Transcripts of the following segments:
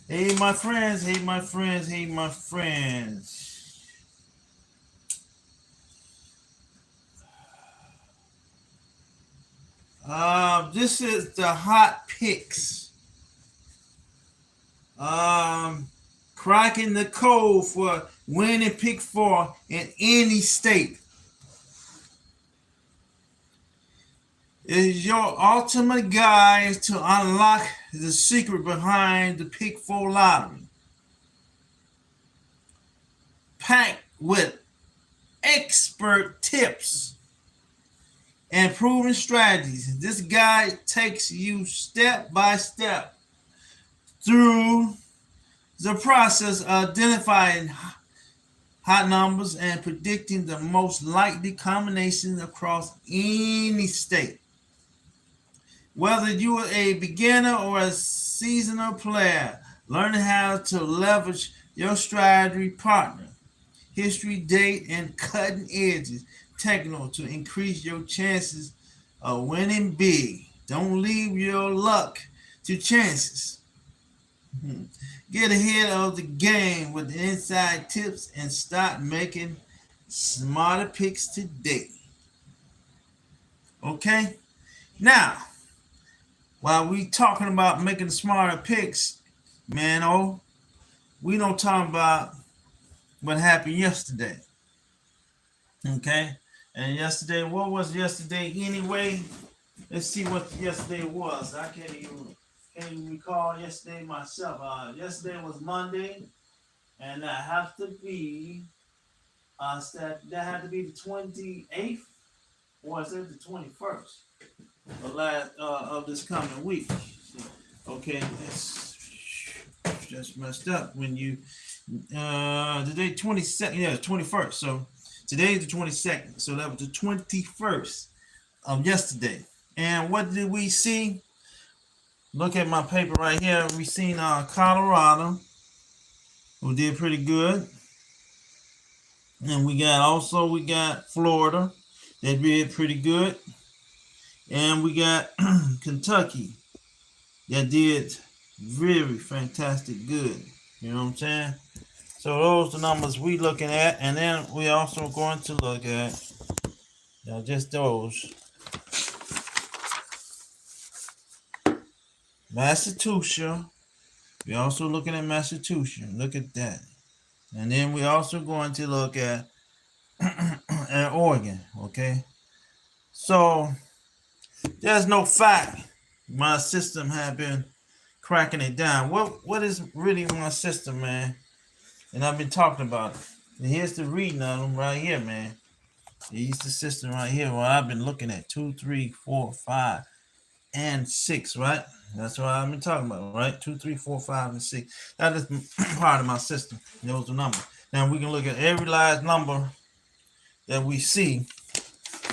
Hey, my friends. Hey, my friends. Hey, my friends. This is the hot picks. Um, Cracking the code for winning pick four in any state. Is your ultimate guide to unlock the secret behind the pick four lottery. Packed with expert tips and proven strategies. This guide takes you step by step through the process of identifying hot numbers and predicting the most likely combinations across any state. Whether you are a beginner or a seasoned player, learning how to leverage your strategy partner, history, date, and cutting edges technical to increase your chances of winning big. Don't leave your luck to chances. Get ahead of the game with the inside tips and start making smarter picks today. Okay? Now, while we talking about making smarter picks, man, we don't talk about what happened yesterday. Okay? And yesterday, what was yesterday anyway? Let's see what yesterday was. I can't even recall yesterday myself. Yesterday was Monday, and that had to be the 28th, or is it the 21st of this coming week? Okay, that's just messed up. When you today 22nd, yeah, 21st. So today is the 22nd. So that was the 21st of yesterday. And what did we see? Look at my paper right here. We seen Colorado, who did pretty good. And we got Florida, they did pretty good. And we got Kentucky, that did very fantastic good. You know what I'm saying? So those are the numbers we looking at, and then we also going to look at just those. Massachusetts. We're also looking at Massachusetts. Look at that. And then we also going to look at Oregon. Okay. So there's no fact my system have been cracking it down. What is really my system, man? And I've been talking about it. And here's the reading of them right here, man. Here's the system right here. What I've been looking at 2, 3, 4, 5, and 6, right? That's what I've been talking about, right? 2, 3, 4, 5, and 6. That is part of my system. Those are numbers. Now we can look at every last number that we see.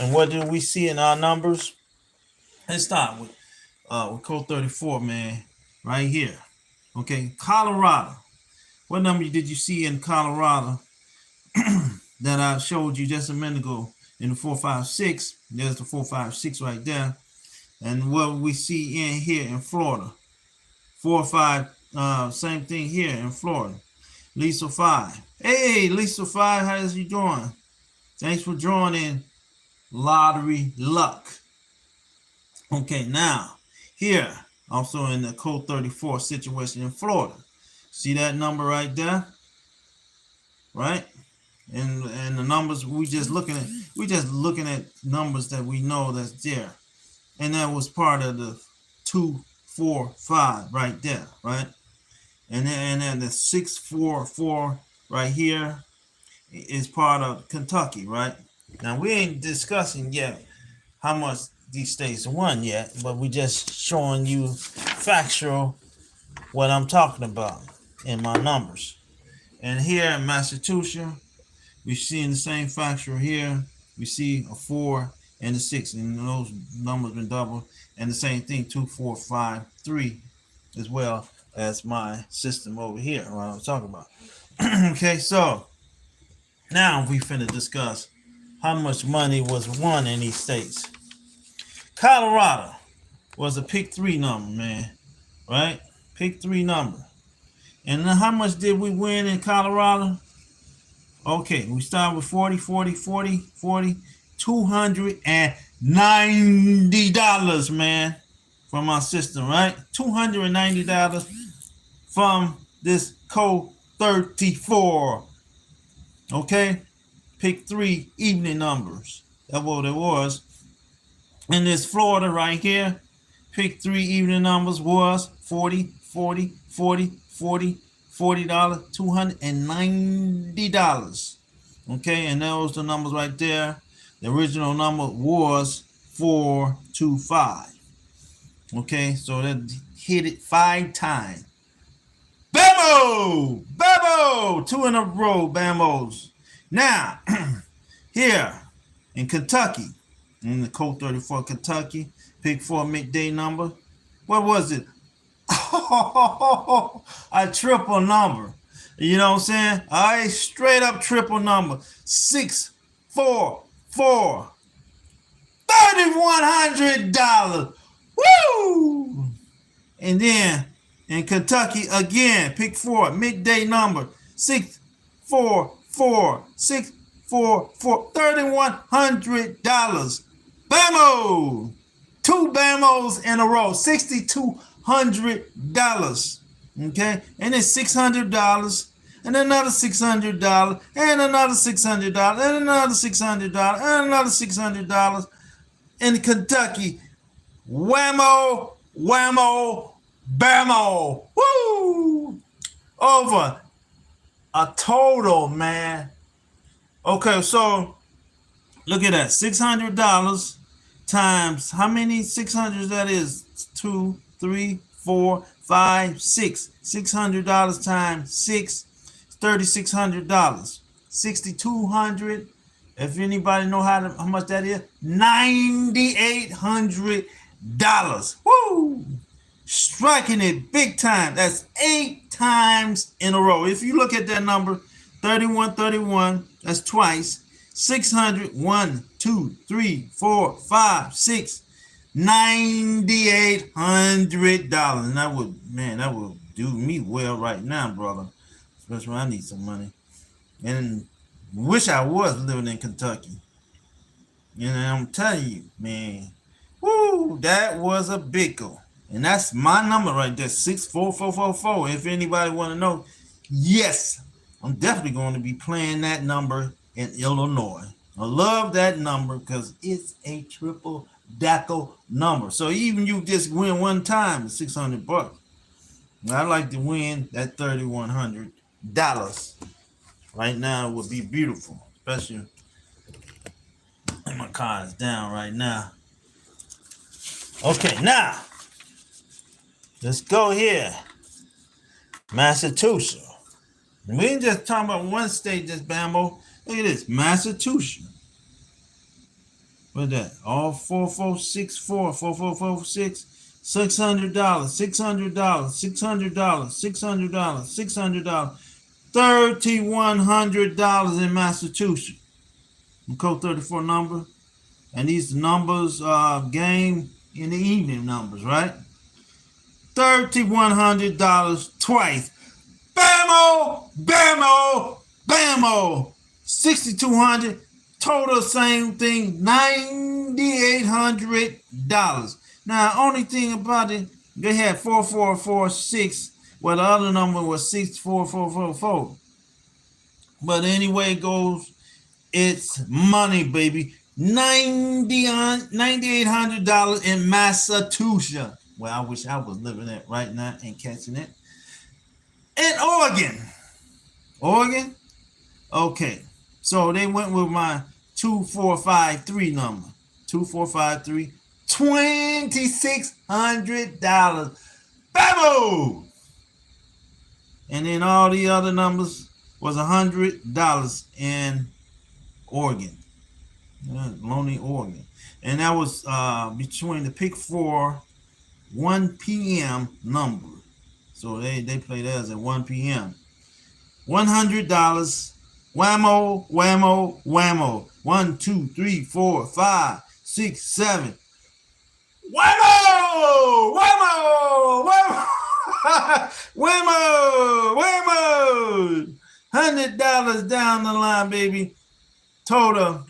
And what do we see in our numbers? Let's start with code 34, man, right here. Okay, Colorado. What number did you see in Colorado that I showed you just a minute ago in the 456? There's the 456 right there. And what we see in here in Florida, 4 5, same thing here in Florida. Lisa 5. Hey, Lisa 5, how's you doing? Thanks for joining Lottery Luck. Okay, now here also in the code 34 situation in Florida. See that number right there, right? And the numbers we just looking at numbers that we know that's there, and that was part of the 2, 4, 5 right there, right? And then the 6, 4, 4 right here is part of Kentucky, right? Now we ain't discussing yet how much these states won yet, but we just showing you factual what I'm talking about in my numbers. And here in Massachusetts, we're seeing the same factual here. We see a 4 and a 6, and those numbers been doubled. And the same thing, 2, 4, 5, 3, as well as my system over here, what I'm talking about. Okay, so now we finna discuss how much money was won in these states. Colorado was a pick 3 number, man, right? Pick 3 number. And then how much did we win in Colorado? Okay, we start with 40, 40, 40, 40, $290, man, from our system, right? $290 from this code 34. Okay, pick 3 evening numbers. That's what it was. In this Florida right here, pick 3 evening numbers was 40, 40, 40, 40, $40, $290. Okay, and that was the numbers right there. The original number was 425. Okay, so that hit it 5 times. Bammo! Bammo! 2 in a row, Bambos. Now, here in Kentucky, in the code 34 Kentucky, pick 4 midday number. What was it? A triple number. You know what I'm saying? All right, straight up triple number. 644. $3,100. Woo! And then in Kentucky again, pick 4 midday number. 644. 644. $3,100. Bammo! 2 Bamos in a row. $6,200. Okay, and then $600, and another $600, and another $600, and another $600, and another $600 in Kentucky. Whammo, whammo, bammo. Woo! Over a total, man. Okay, so look at that. $600 times how many 600s that is? 2, 3, 4, 5, 6. $600 times 6, $3,600. 6,200. If anybody know how much that is, $9,800. Woo! Striking it big time. That's 8 times in a row. If you look at that number, 31, 31. That's twice. 600. 1, 2, 3, 4, 5, 6. $9,800. And that would do me well right now, brother. Especially when I need some money. And wish I was living in Kentucky. And I'm telling you, man, woo, that was a big one. And that's my number right there, 64444. If anybody want to know, yes, I'm definitely going to be playing that number in Illinois. I love that number because it's a triple DACO number. So even you just win one time, it's $600. I'd like to win that $3,100 right now. It would be beautiful, especially when my car is down right now. Okay, now let's go here. Massachusetts. We ain't just talking about one state, just Bambo. Look at this, Massachusetts. What's that? All 4464, 4446, $600, $600, $600, $600, $600, $3,100 in Massachusetts. Code 34 number. And these numbers game in the evening numbers, right? $3,100 twice. Bammo, bammo, bammo. 6,200. Total same thing, $9,800. Now, only thing about it, they had 4446, well, the other number was 64444. But anyway it goes, it's money, baby. $9,800 in Massachusetts. Well, I wish I was living it right now and catching it. In Oregon. Oregon? Okay. So they went with my 2453 number. 2453. $2,600. Bammo! And then all the other numbers was $100 in Oregon. Lonely Oregon. And that was between the pick 4 1 p.m. number. So they played us at 1 p.m. $100. Whammo, whammo, whammo. 1, 2, 3, 4, 5, 6, 7. Whammo! Whammo! Whammo! Whammo! Whammo! $100 down the line, baby. Total,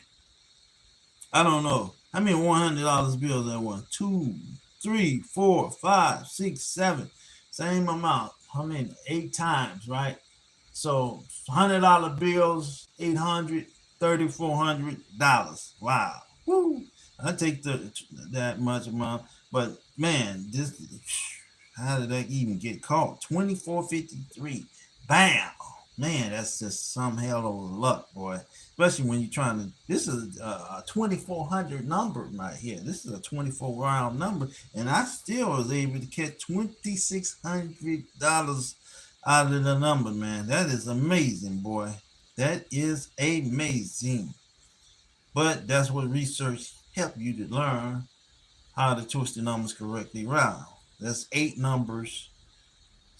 I don't know. How many $100 bills that was? 2, 3, 4, 5, 6, 7. Same amount. How many? 8 times, right? So $100 bills, 800, $3,400. Wow. Woo. I take that much amount. But man, this how did that even get caught? 2453. Bam. Man, that's just some hell of luck, boy. Especially when you're trying to. This is a 2400 number right here. This is a 24 round number, and I still was able to catch $2,600 out of the number, man. That is amazing, boy. That is amazing. But that's what research help you to learn how to twist the numbers correctly around. That's 8 numbers.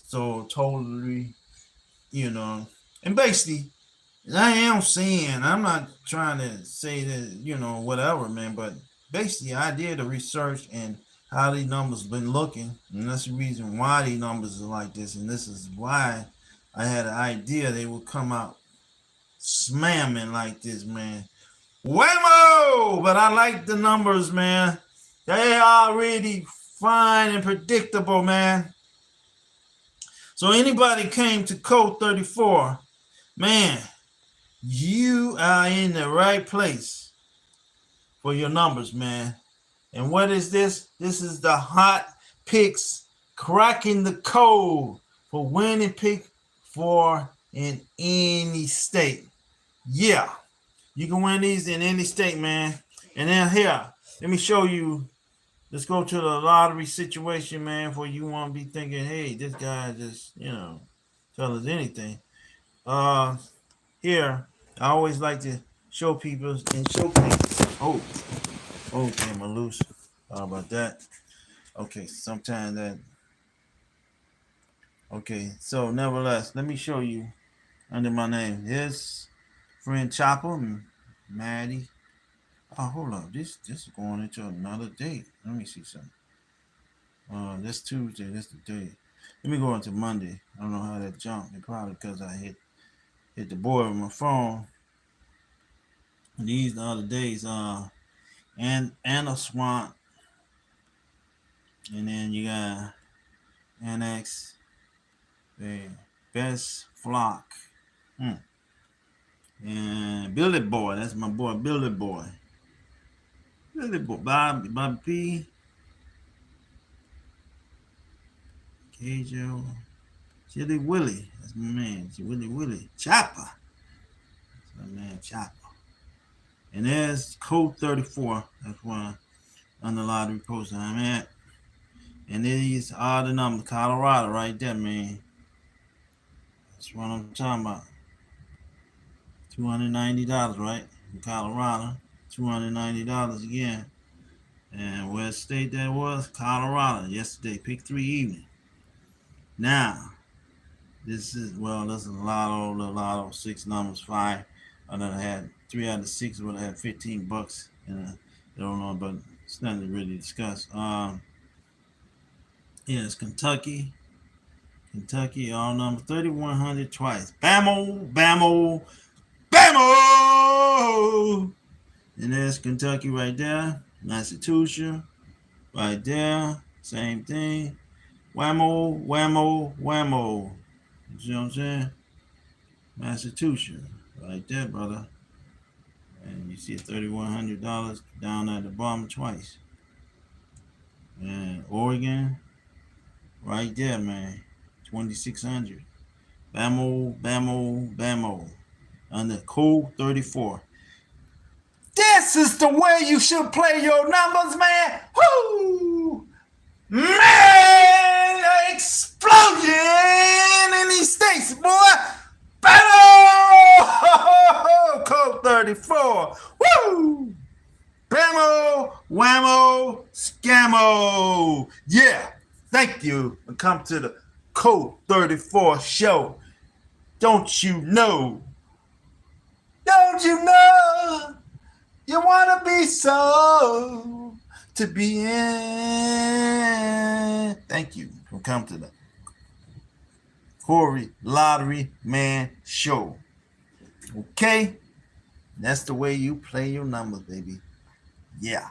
So totally, and basically, I am saying, I'm not trying to say that, whatever, man, but basically I did the research and how these numbers been looking, and that's the reason why these numbers are like this, and this is why I had an idea they would come out smamming like this, man. Whammo! But I like the numbers, man. They are really fine and predictable, man. So anybody came to code 34, man, you are in the right place for your numbers, man. And what is this? This is the hot picks cracking the code for winning pick for in any state. Yeah, you can win these in any state, man. And then here, let me show you. Let's go to the lottery situation, man, where you want to be thinking, hey, this guy just, tell us anything. Here, I always like to show people and showcase. Oh, came loose. How about that? Okay, sometimes that. Okay, so nevertheless, let me show you under my name. Here's friend Chopper and Maddie. Oh, hold on. This is going into another date. Let me see something. This Tuesday. This the day. Let me go into Monday. I don't know how that jumped. It probably because I hit the board with my phone. These the other days. And Anna Swamp. And then you got Annex. The Best Flock. And Billy Boy. That's my boy, Billy Boy. Billy Boy. Bobby P. K.J. Chili Willie. That's my man. Willie. Chopper. That's my man, Chopper. And there's code 34. That's where on the lottery post I'm at. And these are the numbers. Colorado right there, man. That's what I'm talking about. $290, right? In Colorado. $290 again. And what state that was? Colorado. Yesterday, pick 3 evening. Now, this is lotto, 6 numbers, 5. I done had 3 out of 6 would have had $15. And I don't know, but it's nothing to really discuss. It's Kentucky. All numbers 3100 twice. Bammo. And there's Kentucky right there. Massachusetts right there. Same thing. Whammo. You see what I'm saying? Massachusetts right there, brother. And you see $3,100 down at the bottom twice. And Oregon right there, man. 2,600. Bammo. Under code 34. This is the way you should play your numbers, man. Woo! Man, explosion in these states, boy. Bammo! Code 34. Woo! Bammo, whammo, scammo. Yeah. Thank you. And come to the Code 34 show. Don't you know? You want to be so to be in. Thank you for coming to the Corey Lottery Man Show. Okay? That's the way you play your numbers, baby. Yeah.